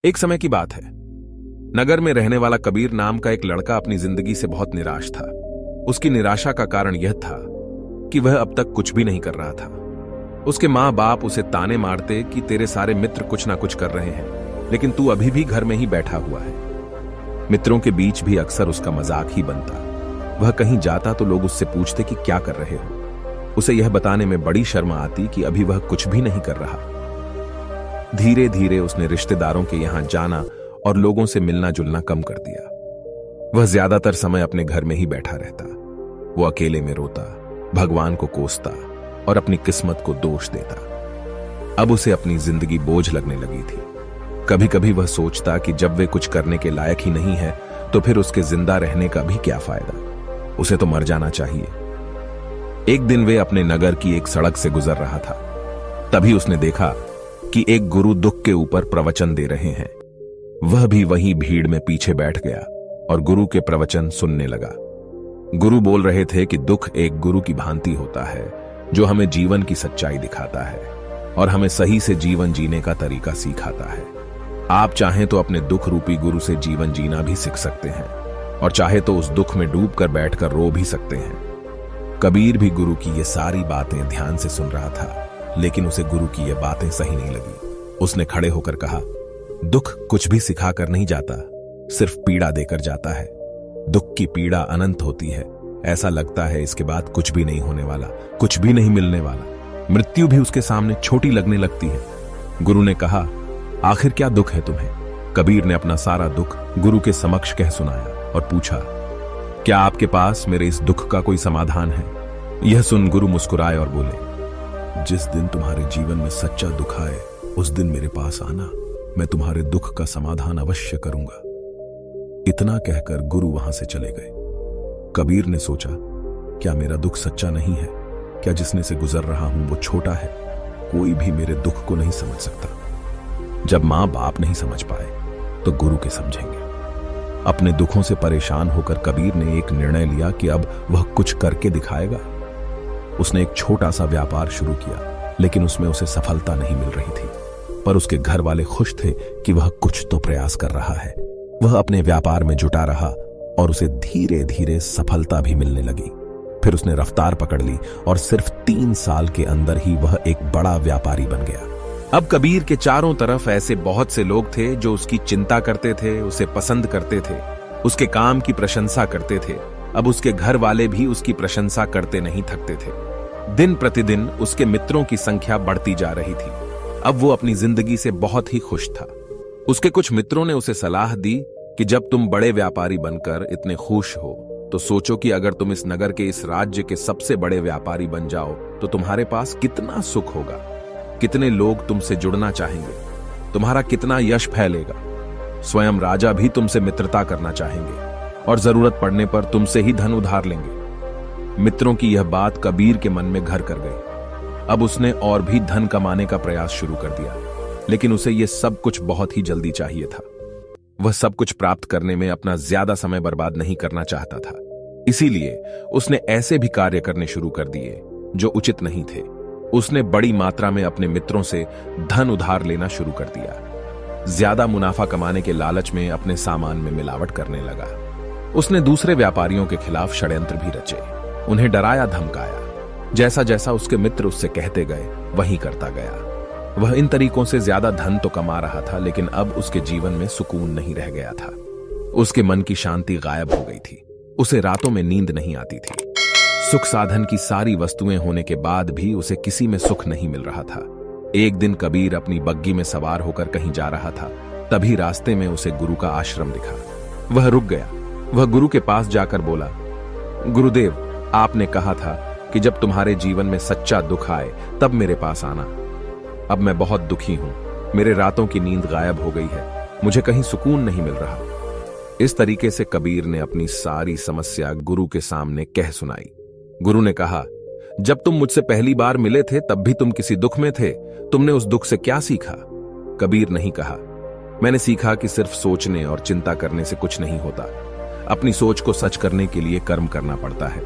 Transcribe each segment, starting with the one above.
एक समय की बात है। नगर में रहने वाला कबीर नाम का एक लड़का अपनी जिंदगी से बहुत निराश था। उसकी निराशा का कारण यह था कि वह अब तक कुछ भी नहीं कर रहा था। उसके माँ बाप उसे ताने मारते कि तेरे सारे मित्र कुछ ना कुछ कर रहे हैं, लेकिन तू अभी भी घर में ही बैठा हुआ है। मित्रों के बीच भी अक्सर उसका मजाक ही बनता। वह कहीं जाता तो लोग उससे पूछते कि क्या कर रहे हो। उसे यह बताने में बड़ी शर्म आती कि अभी वह कुछ भी नहीं कर रहा। धीरे धीरे उसने रिश्तेदारों के यहां जाना और लोगों से मिलना जुलना कम कर दिया। वह ज्यादातर समय अपने घर में ही बैठा रहता। वो अकेले में रोता, भगवान को कोसता और अपनी किस्मत को दोष देता। अब उसे अपनी जिंदगी बोझ लगने लगी थी। कभी कभी वह सोचता कि जब वे कुछ करने के लायक ही नहीं है तो फिर उसके जिंदा रहने का भी क्या फायदा। उसे तो मर जाना चाहिए। एक दिन वे अपने नगर की एक सड़क से गुजर रहा था। तभी उसने देखा कि एक गुरु दुख के ऊपर प्रवचन दे रहे हैं। वह भी वहीं भीड़ में पीछे बैठ गया और गुरु के प्रवचन सुनने लगा। गुरु बोल रहे थे कि दुख एक गुरु की भांति होता है जो हमें जीवन की सच्चाई दिखाता है और हमें सही से जीवन जीने का तरीका सिखाता है। आप चाहें तो अपने दुख रूपी गुरु से जीवन जीना भी सीख सकते हैं और चाहे तो उस दुख में डूबकर बैठकर रो भी सकते हैं। कबीर भी गुरु की ये सारी बातें ध्यान से सुन रहा था, लेकिन उसे गुरु की ये बातें सही नहीं लगी। उसने खड़े होकर कहा, दुख कुछ भी सिखाकर नहीं जाता, सिर्फ पीड़ा देकर जाता है। दुख की पीड़ा अनंत होती है। ऐसा लगता है इसके बाद कुछ भी नहीं होने वाला, कुछ भी नहीं मिलने वाला। मृत्यु भी उसके सामने छोटी लगने लगती है। गुरु ने कहा, आखिर क्या दुख है तुम्हें? कबीर ने अपना सारा दुख गुरु के समक्ष कह सुनाया और पूछा, क्या आपके पास मेरे इस दुख का कोई समाधान है? यह सुन गुरु मुस्कुराए और बोले, जिस दिन तुम्हारे जीवन में सच्चा दुख आए उस दिन मेरे पास आना, मैं तुम्हारे दुख का समाधान अवश्य करूंगा। इतना कहकर गुरु वहां से चले गए। कबीर ने सोचा, क्या मेरा दुख सच्चा नहीं है? क्या जिसने से गुजर रहा हूं वो छोटा है? कोई भी मेरे दुख को नहीं समझ सकता। जब मां बाप नहीं समझ पाए तो गुरु के समझेंगे। अपने दुखों से परेशान होकर कबीर ने एक निर्णय लिया कि अब वह कुछ करके दिखाएगा। उसने एक छोटा सा व्यापार शुरू किया, लेकिन उसमें उसे सफलता नहीं मिल रही थी। पर उसके घर वाले खुश थे कि वह कुछ तो प्रयास कर रहा है। वह अपने व्यापार में जुटा रहा और उसे धीरे धीरे सफलता भी मिलने लगी। फिर उसने रफ्तार पकड़ ली और सिर्फ 3 साल के अंदर ही वह एक बड़ा व्यापारी बन गया। अब कबीर के चारों तरफ ऐसे बहुत से लोग थे जो उसकी चिंता करते थे, उसे पसंद करते थे, उसके काम की प्रशंसा करते थे। अब उसके घर वाले भी उसकी प्रशंसा करते नहीं थकते थे। दिन प्रतिदिन उसके मित्रों की संख्या बढ़ती जा रही थी। अब वो अपनी जिंदगी से बहुत ही खुश था। उसके कुछ मित्रों ने उसे सलाह दी कि जब तुम बड़े व्यापारी बनकर इतने खुश हो तो सोचो कि अगर तुम इस नगर के, इस राज्य के सबसे बड़े व्यापारी बन जाओ तो तुम्हारे पास कितना सुख होगा, कितने लोग तुमसे जुड़ना चाहेंगे, तुम्हारा कितना यश फैलेगा। स्वयं राजा भी तुमसे मित्रता करना चाहेंगे और जरूरत पड़ने पर तुमसे ही धन उधार लेंगे। मित्रों की यह बात कबीर के मन में घर कर गई। अब उसने और भी धन कमाने का प्रयास शुरू कर दिया, लेकिन उसे यह सब कुछ बहुत ही जल्दी चाहिए था। वह सब कुछ प्राप्त करने में अपना ज्यादा समय बर्बाद नहीं करना चाहता था। इसीलिए उसने ऐसे भी कार्य करने शुरू कर दिए जो उचित नहीं थे। उसने बड़ी मात्रा में अपने मित्रों से धन उधार लेना शुरू कर दिया। ज्यादा मुनाफा कमाने के लालच में अपने सामान में मिलावट करने लगा। उसने दूसरे व्यापारियों के खिलाफ षड्यंत्र भी रचे, उन्हें डराया धमकाया। जैसा जैसा उसके मित्र उससे कहते गए वही करता गया। वह इन तरीकों से ज्यादा धन तो कमा रहा था, लेकिन अब उसके जीवन में सुकून नहीं रह गया था। उसके मन की शांति गायब हो गई थी। उसे रातों में नींद नहीं आती थी। सुख साधन की सारी वस्तुएं होने के बाद भी उसे किसी में सुख नहीं मिल रहा था। एक दिन कबीर अपनी बग्गी में सवार होकर कहीं जा रहा था। तभी रास्ते में उसे गुरु का आश्रम दिखा। वह रुक गया। वह गुरु के पास जाकर बोला, गुरुदेव, आपने कहा था कि जब तुम्हारे जीवन में सच्चा दुख आए तब मेरे पास आना। अब मैं बहुत दुखी हूं। मेरे रातों की नींद गायब हो गई है। मुझे कहीं सुकून नहीं मिल रहा। इस तरीके से कबीर ने अपनी सारी समस्या गुरु के सामने कह सुनाई। गुरु ने कहा, जब तुम मुझसे पहली बार मिले थे तब भी तुम किसी दुख में थे। तुमने उस दुख से क्या सीखा? कबीर नहीं कहा, मैंने सीखा कि सिर्फ सोचने और चिंता करने से कुछ नहीं होता। अपनी सोच को सच करने के लिए कर्म करना पड़ता है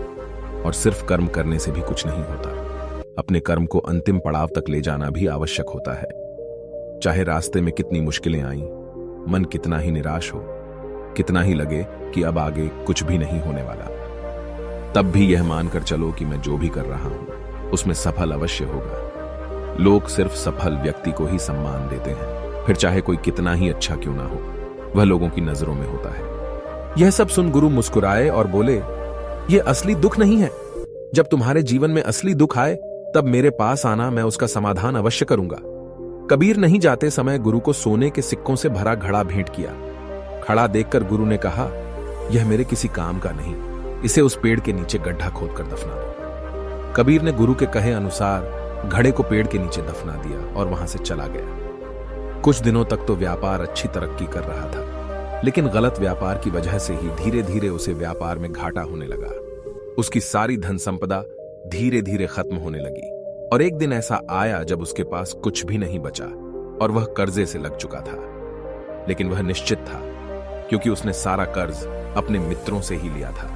और सिर्फ कर्म करने से भी कुछ नहीं होता। अपने कर्म को अंतिम पड़ाव तक ले जाना भी आवश्यक होता है। चाहे रास्ते में कितनी मुश्किलें आईं, मन कितना ही निराश हो, कितना ही लगे कि अब आगे कुछ भी नहीं होने वाला, तब भी यह मानकर चलो कि मैं जो भी कर रहा हूं उसमें सफल अवश्य होगा। लोग सिर्फ सफल व्यक्ति को ही सम्मान देते हैं, फिर चाहे कोई कितना ही अच्छा क्यों ना हो, वह लोगों की नजरों में होता है। यह सब सुन गुरु मुस्कुराए और बोले, यह असली दुख नहीं है। जब तुम्हारे जीवन में असली दुख आए तब मेरे पास आना, मैं उसका समाधान अवश्य करूंगा। कबीर नहीं जाते समय गुरु को सोने के सिक्कों से भरा घड़ा भेंट किया। खड़ा देखकर गुरु ने कहा, यह मेरे किसी काम का नहीं, इसे उस पेड़ के नीचे गड्ढा खोदकर दफना दो। कबीर ने गुरु के कहे अनुसार घड़े को पेड़ के नीचे दफना दिया और वहां से चला गया। कुछ दिनों तक तो व्यापार अच्छी तरक्की कर रहा था, लेकिन गलत व्यापार की वजह से ही धीरे धीरे उसे व्यापार में घाटा होने लगा। उसकी सारी धन संपदा धीरे धीरे खत्म होने लगी और एक दिन ऐसा आया जब उसके पास कुछ भी नहीं बचा और वह कर्जे से लग चुका था। लेकिन वह निश्चित था, क्योंकि उसने सारा कर्ज अपने मित्रों से ही लिया था।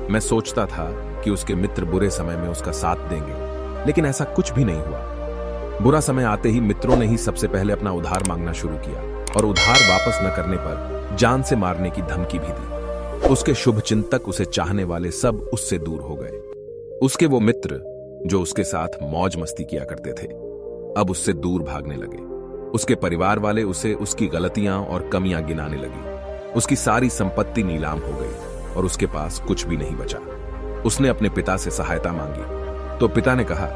मैं सोचता था कि उसके मित्र बुरे समय में उसका साथ देंगे, लेकिन ऐसा कुछ भी नहीं हुआ। बुरा समय आते ही मित्रों ने ही सबसे पहले अपना उधार मांगना शुरू किया और उधार वापस न करने पर जान से मारने की धमकी भी दी। उसके शुभ चिंतक, उसे चाहने वाले सब उससे दूर हो गए। उसके वो मित्र जो उसके साथ मौज मस्ती किया करते थे, अब उससे दूर भागने लगे। उसके परिवार वाले उसे उसकी गलतियां और कमियां गिनाने लगी। उसकी सारी संपत्ति नीलाम हो गई और उसके पास कुछ भी नहीं बचा। उसने अपने पिता से सहायता मांगी तो पिता ने कहा,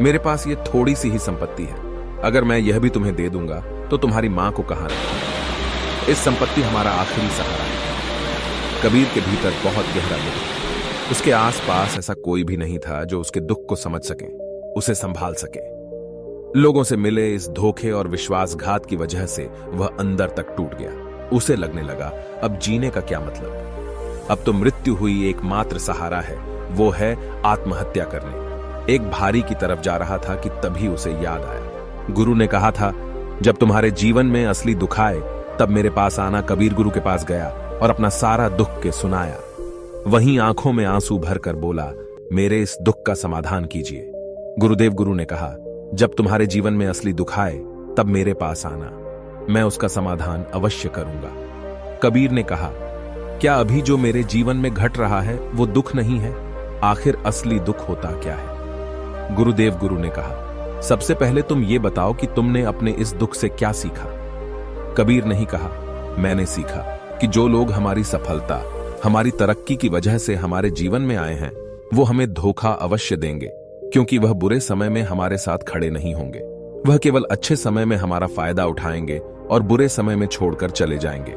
मेरे पास ये थोड़ी सी ही संपत्ति है, अगर मैं यह भी तुम्हें दे दूंगा तो तुम्हारी मां को कहां रखूं? इस संपत्ति हमारा आखिरी सहारा है। कबीर के भीतर बहुत गहरा दुख। उसके आसपास ऐसा कोई भी नहीं था जो उसके दुख को समझ सके, उसे संभाल सके। लोगों से मिले इस धोखे और विश्वासघात की वजह से वह अंदर तक टूट गया। उसे लगने लगा, अब जीने का क्या मतलब? अब तो मृत्यु हुई एकमात्र सहारा है, वो है आत्महत्या करने। एक भारी की तरफ जा रहा था कि तभी उसे याद आया, गुरु ने कहा था, जब तुम्हारे जीवन में असली दुख आए तब मेरे पास आना। कबीर गुरु के पास गया और अपना सारा दुख के सुनाया। वहीं आंखों में आंसू भरकर बोला, मेरे इस दुख का समाधान कीजिए। गुरुदेव गुरु ने कहा, जब तुम्हारे जीवन में असली दुख आए तब मेरे पास आना, मैं उसका समाधान अवश्य करूंगा। कबीर ने कहा, क्या अभी जो मेरे जीवन में घट रहा है वो दुख नहीं है? आखिर असली दुख होता क्या है? गुरुदेव गुरु ने कहा, सबसे पहले तुम ये बताओ कि तुमने अपने इस दुख से क्या सीखा? कबीर नहीं कहा, मैंने सीखा कि जो लोग हमारी सफलता, हमारी तरक्की की वजह से हमारे जीवन में आए हैं, वो हमें धोखा अवश्य देंगे, क्योंकि वह बुरे समय में हमारे साथ खड़े नहीं होंगे। वह केवल अच्छे समय में हमारा फायदा उठाएंगे और बुरे समय में छोड़कर चले जाएंगे।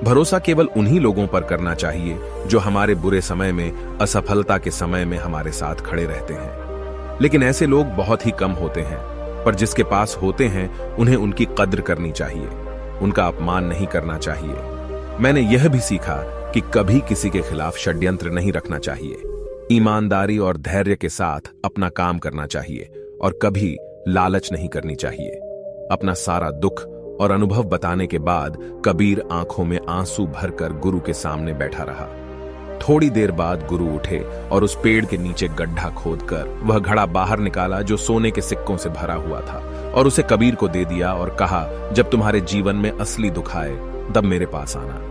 भरोसा केवल उन्हीं लोगों पर करना चाहिए जो हमारे बुरे समय में, असफलता के समय में हमारे साथ खड़े रहते हैं। लेकिन ऐसे लोग बहुत ही कम होते हैं, पर जिसके पास होते हैं उन्हें उनकी कद्र करनी चाहिए, उनका अपमान नहीं करना चाहिए। मैंने यह भी सीखा कि कभी किसी के खिलाफ षड्यंत्र नहीं रखना चाहिए। ईमानदारी और धैर्य के साथ अपना काम करना चाहिए और कभी लालच नहीं करनी चाहिए। अपना सारा दुख और अनुभव बताने के बाद कबीर आंखों में आंसू भरकर गुरु के सामने बैठा रहा। थोड़ी देर बाद गुरु उठे और उस पेड़ के नीचे गड्ढा खोदकर वह घड़ा बाहर निकाला जो सोने के सिक्कों से भरा हुआ था और उसे कबीर को दे दिया और कहा, जब तुम्हारे जीवन में असली दुख आए तब मेरे पास आना।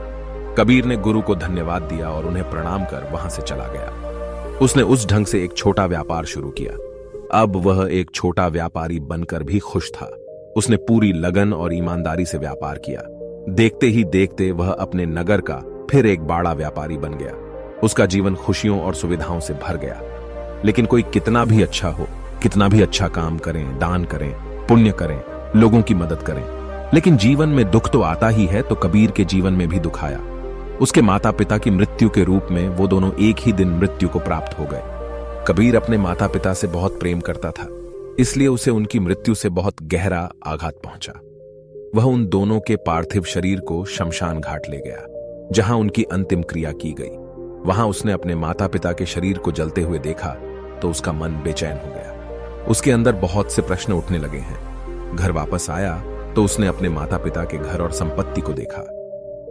कबीर ने गुरु को धन्यवाद दिया और उन्हें प्रणाम कर वहां से चला गया। उसने उस ढंग से एक छोटा व्यापार शुरू किया। अब वह एक छोटा व्यापारी बनकर भी खुश था। उसने पूरी लगन और ईमानदारी से व्यापार किया। देखते ही देखते वह अपने नगर का फिर एक बड़ा व्यापारी बन गया। उसका जीवन खुशियों और सुविधाओं से भर गया। लेकिन कोई कितना भी अच्छा हो, कितना भी अच्छा काम करें, दान करें, पुण्य करें, लोगों की मदद करें, लेकिन जीवन में दुख तो आता ही है। तो कबीर के जीवन में भी दुख आया। उसके माता पिता की मृत्यु के रूप में वो दोनों एक ही दिन मृत्यु को प्राप्त हो गए। कबीर अपने माता पिता से बहुत प्रेम करता था, इसलिए उसे उनकी मृत्यु से बहुत गहरा आघात पहुंचा। वह उन दोनों के पार्थिव शरीर को शमशान घाट ले गया, जहां उनकी अंतिम क्रिया की गई। वहां उसने अपने माता पिता के शरीर को जलते हुए देखा तो उसका मन बेचैन हो गया। उसके अंदर बहुत से प्रश्न उठने लगे हैं। घर वापस आया तो उसने अपने माता पिता के घर और संपत्ति को देखा,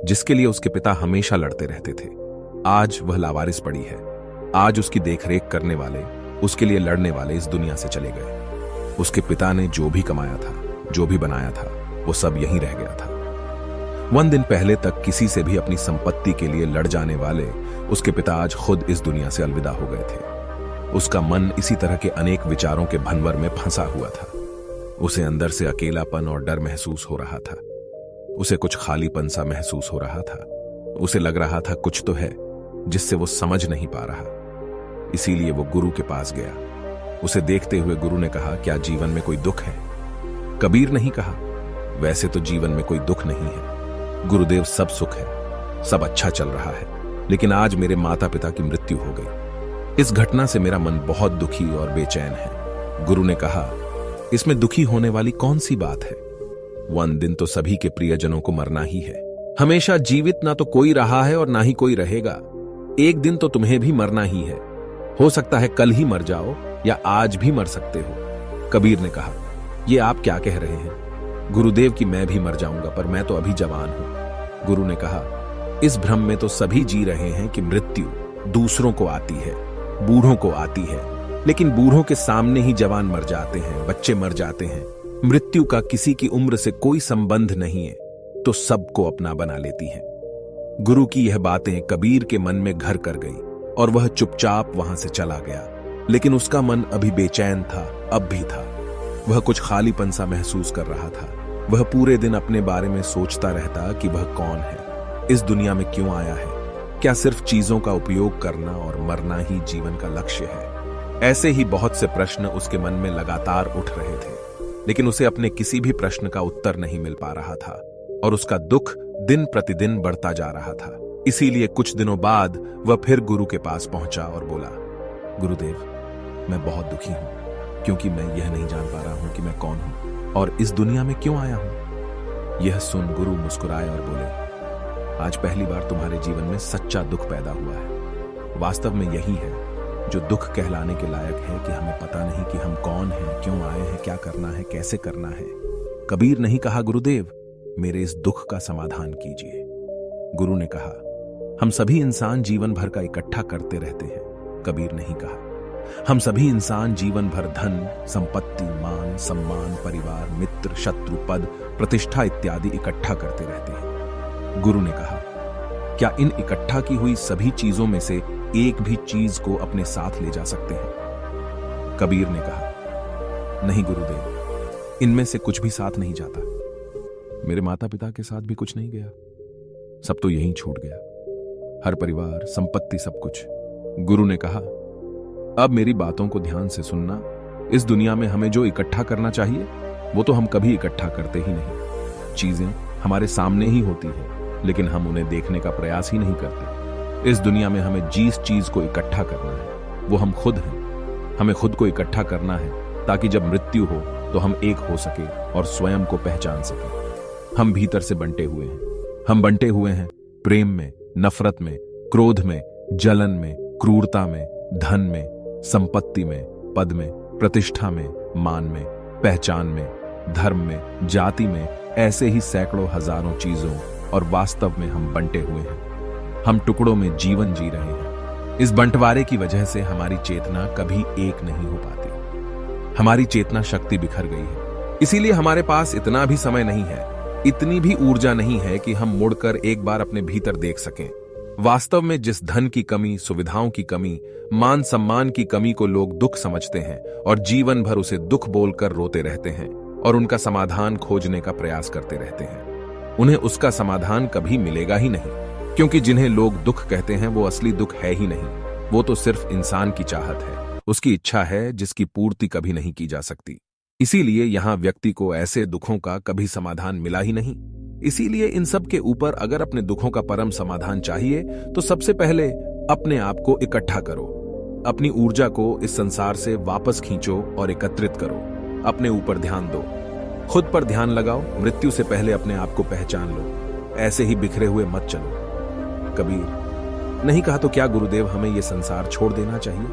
जिसके लिए उसके पिता हमेशा लड़ते रहते थे। आज वह लावारिस पड़ी है। आज उसकी देखरेख करने वाले, उसके लिए लड़ने वाले इस दुनिया से चले गए। उसके पिता ने जो भी कमाया था, जो भी बनाया था, वो सब यहीं रह गया था। 1 दिन पहले तक किसी से भी अपनी संपत्ति के लिए लड़ जाने वाले उसके पिता आज खुद इस दुनिया से अलविदा हो गए थे। उसका मन इसी तरह के अनेक विचारों के भंवर में फंसा हुआ था। उसे अंदर से अकेलापन और डर महसूस हो रहा था। उसे कुछ खालीपन सा महसूस हो रहा था। उसे लग रहा था कुछ तो है जिससे वो समझ नहीं पा रहा। इसीलिए वो गुरु के पास गया। उसे देखते हुए गुरु ने कहा, क्या जीवन में कोई दुख है? कबीर नहीं कहा, वैसे तो जीवन में कोई दुख नहीं है गुरुदेव, सब सुख है, सब अच्छा चल रहा है, लेकिन आज मेरे माता पिता की मृत्यु हो गई। इस घटना से मेरा मन बहुत दुखी और बेचैन है। गुरु ने कहा, इसमें दुखी होने वाली कौन सी बात है? 1 दिन तो सभी के प्रियजनों को मरना ही है। हमेशा जीवित ना तो कोई रहा है और ना ही कोई रहेगा। एक दिन तो तुम्हें भी मरना ही है। हो सकता है कल ही मर जाओ या आज भी मर सकते हो। कबीर ने कहा, ये आप क्या कह रहे हैं? गुरुदेव कि मैं भी मर जाऊंगा, पर मैं तो अभी जवान हूं। गुरु ने कहा, इस भ्रम में तो सभी जी रहे हैं कि मृत्यु दूसरों को आती है, बूढ़ों को आती है, लेकिन बूढ़ों के सामने ही जवान मर जाते हैं, बच्चे मर जाते हैं। मृत्यु का किसी की उम्र से कोई संबंध नहीं है, तो सबको अपना बना लेती है। गुरु की यह बातें कबीर के मन में घर कर गई और वह चुपचाप वहां से चला गया। लेकिन उसका मन अभी बेचैन था, अब भी था। वह कुछ खालीपन सा महसूस कर रहा था। वह पूरे दिन अपने बारे में सोचता रहता कि वह कौन है, इस दुनिया में क्यों आया है, क्या सिर्फ चीजों का उपयोग करना और मरना ही जीवन का लक्ष्य है? ऐसे ही बहुत से प्रश्न उसके मन में लगातार उठ रहे थे, लेकिन उसे अपने किसी भी प्रश्न का उत्तर नहीं मिल पा रहा था और उसका दुख दिन प्रतिदिन बढ़ता जा रहा था। इसीलिए कुछ दिनों बाद वह फिर गुरु के पास पहुंचा और बोला, गुरुदेव, मैं बहुत दुखी हूं क्योंकि मैं यह नहीं जान पा रहा हूं कि मैं कौन हूं और इस दुनिया में क्यों आया हूं। यह सुन गुरु मुस्कुराए और बोले, आज पहली बार तुम्हारे जीवन में सच्चा दुख पैदा हुआ है। वास्तव में यही है जो दुख कहलाने के लायक है कि हमें पता नहीं कि हम कौन हैं, क्यों आए हैं, क्या करना है, कैसे करना है। कबीर नहीं कहा, गुरुदेव मेरे इस दुख का समाधान कीजिए। गुरु ने कहा, हम सभी इंसान जीवन भर का इकट्ठा करते रहते हैं। कबीर नहीं कहा, हम सभी इंसान जीवन भर धन, संपत्ति, मान, सम्मान, परिवार, मित्र, शत्रु, पद, प्रतिष्ठा इत्यादि इकट्ठा करते रहते हैं। गुरु ने कहा, क्या इन इकट्ठा की हुई सभी चीजों में से एक भी चीज को अपने साथ ले जा सकते हैं? कबीर ने कहा, नहीं गुरुदेव, इनमें से कुछ भी साथ नहीं जाता। मेरे माता पिता के साथ भी कुछ नहीं गया, सब तो यहीं छूट गया, हर परिवार, संपत्ति, सब कुछ। गुरु ने कहा, अब मेरी बातों को ध्यान से सुनना। इस दुनिया में हमें जो इकट्ठा करना चाहिए वो तो हम कभी इकट्ठा करते ही नहीं। चीजें हमारे सामने ही होती हैं, लेकिन हम उन्हें देखने का प्रयास ही नहीं करते। इस दुनिया में हमें जिस चीज को इकट्ठा करना है वो हम खुद हैं। हमें खुद को इकट्ठा करना है ताकि जब मृत्यु हो तो हम एक हो सके और स्वयं को पहचान सके। हम भीतर से बंटे हुए हैं। हम बंटे हुए हैं प्रेम में, नफरत में, क्रोध में, जलन में, क्रूरता में, धन में, संपत्ति में, पद में, प्रतिष्ठा में, मान में, पहचान में, धर्म में, जाति में, ऐसे ही सैकड़ों हजारों चीजों, और वास्तव में हम बंटे हुए हैं। हम टुकड़ों में जीवन जी रहे हैं। इस बंटवारे की वजह से हमारी चेतना कभी एक नहीं हो पाती। हमारी चेतना शक्ति बिखर गई है। इसीलिए हमारे पास इतना भी समय नहीं है, इतनी भी ऊर्जा नहीं है कि हम मुड़कर एक बार अपने भीतर देख सकें। वास्तव में जिस धन की कमी, सुविधाओं की कमी, मान सम्मान की कमी को लोग दुख समझते हैं और जीवन भर उसे दुख बोलकर रोते रहते हैं और उनका समाधान खोजने का प्रयास करते रहते हैं, उन्हें उसका समाधान कभी मिलेगा ही नहीं, क्योंकि जिन्हें लोग दुख कहते हैं वो असली दुख है ही नहीं। वो तो सिर्फ इंसान की चाहत है, उसकी इच्छा है जिसकी पूर्ति कभी नहीं की जा सकती। इसीलिए यहां व्यक्ति को ऐसे दुखों का कभी समाधान मिला ही नहीं। इसीलिए इन सब के ऊपर अगर अपने दुखों का परम समाधान चाहिए तो सबसे पहले अपने आप को इकट्ठा करो। अपनी ऊर्जा को इस संसार से वापस खींचो और एकत्रित करो। अपने ऊपर ध्यान दो, खुद पर ध्यान लगाओ। मृत्यु से पहले अपने आप को पहचान लो। ऐसे ही बिखरे हुए मत चलो। कबीर नहीं कहा तो क्या गुरुदेव हमें यह संसार छोड़ देना चाहिए?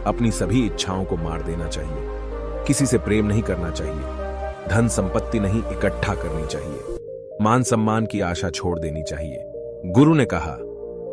अपनी सभी इच्छाओं को मार देना चाहिए। किसी से प्रेम नहीं करना चाहिए। धन संपत्ति नहीं इकट्ठा करनी चाहिए। मान सम्मान की आशा छोड़ देनी चाहिए। गुरु ने कहा,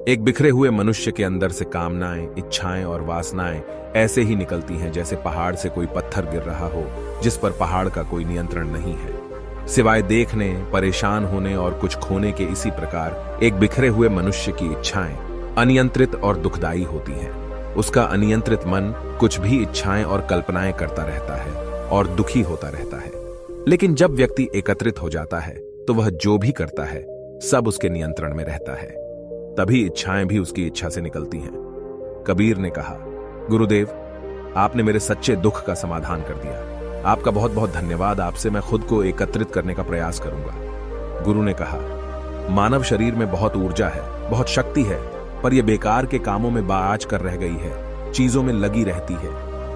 एक बिखरे हुए मनुष्य के अंदर से कामनाएं, इच्छाएं और वासनाएं ऐसे ही निकलती हैं जैसे पहाड़ से कोई पत्थर गिर रहा हो जिस पर पहाड़ का कोई नियंत्रण नहीं है। सिवाय देखने, परेशान होने और कुछ खोने के। इसी प्रकार एक बिखरे हुए मनुष्य की इच्छाएं अनियंत्रित और दुखदायी होती हैं। उसका अनियंत्रित मन कुछ भी इच्छाएं और कल्पनाएं करता रहता है और दुखी होता रहता है। लेकिन जब व्यक्ति एकत्रित हो जाता है तो वह जो भी करता है सब उसके नियंत्रण में रहता है। तभी इच्छाएं भी उसकी इच्छा से निकलती हैं। कबीर ने कहा, गुरुदेव, आपने मेरे सच्चे दुख का समाधान कर दिया। आपका बहुत बहुत धन्यवाद। आपसे मैं खुद को एकत्रित करने का प्रयास करूंगा। गुरु ने कहा, मानव शरीर में बहुत ऊर्जा है, बहुत शक्ति है, पर यह बेकार के कामों में बाज कर रह गई है, चीजों में लगी रहती है।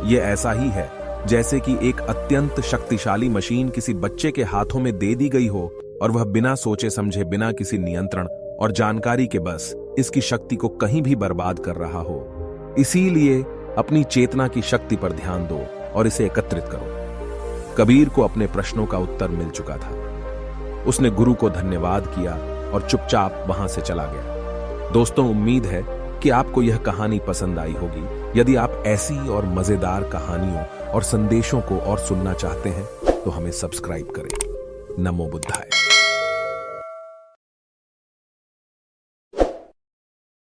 यह ऐसा ही है जैसे कि एक अत्यंत शक्तिशाली मशीन किसी बच्चे के हाथों में दे दी गई हो और वह बिना सोचे समझे, बिना किसी नियंत्रण और जानकारी के बस इसकी शक्ति को कहीं भी बर्बाद कर रहा हो। इसीलिए अपनी चेतना की शक्ति पर ध्यान दो और इसे एकत्रित करो। कबीर को अपने प्रश्नों का उत्तर मिल चुका था। उसने गुरु को धन्यवाद किया और चुपचाप वहां से चला गया। दोस्तों, उम्मीद है कि आपको यह कहानी पसंद आई होगी। यदि आप ऐसी और मजेदार कहानियों और संदेशों को और सुनना चाहते हैं तो हमें सब्सक्राइब करें। नमो बुद्धाय।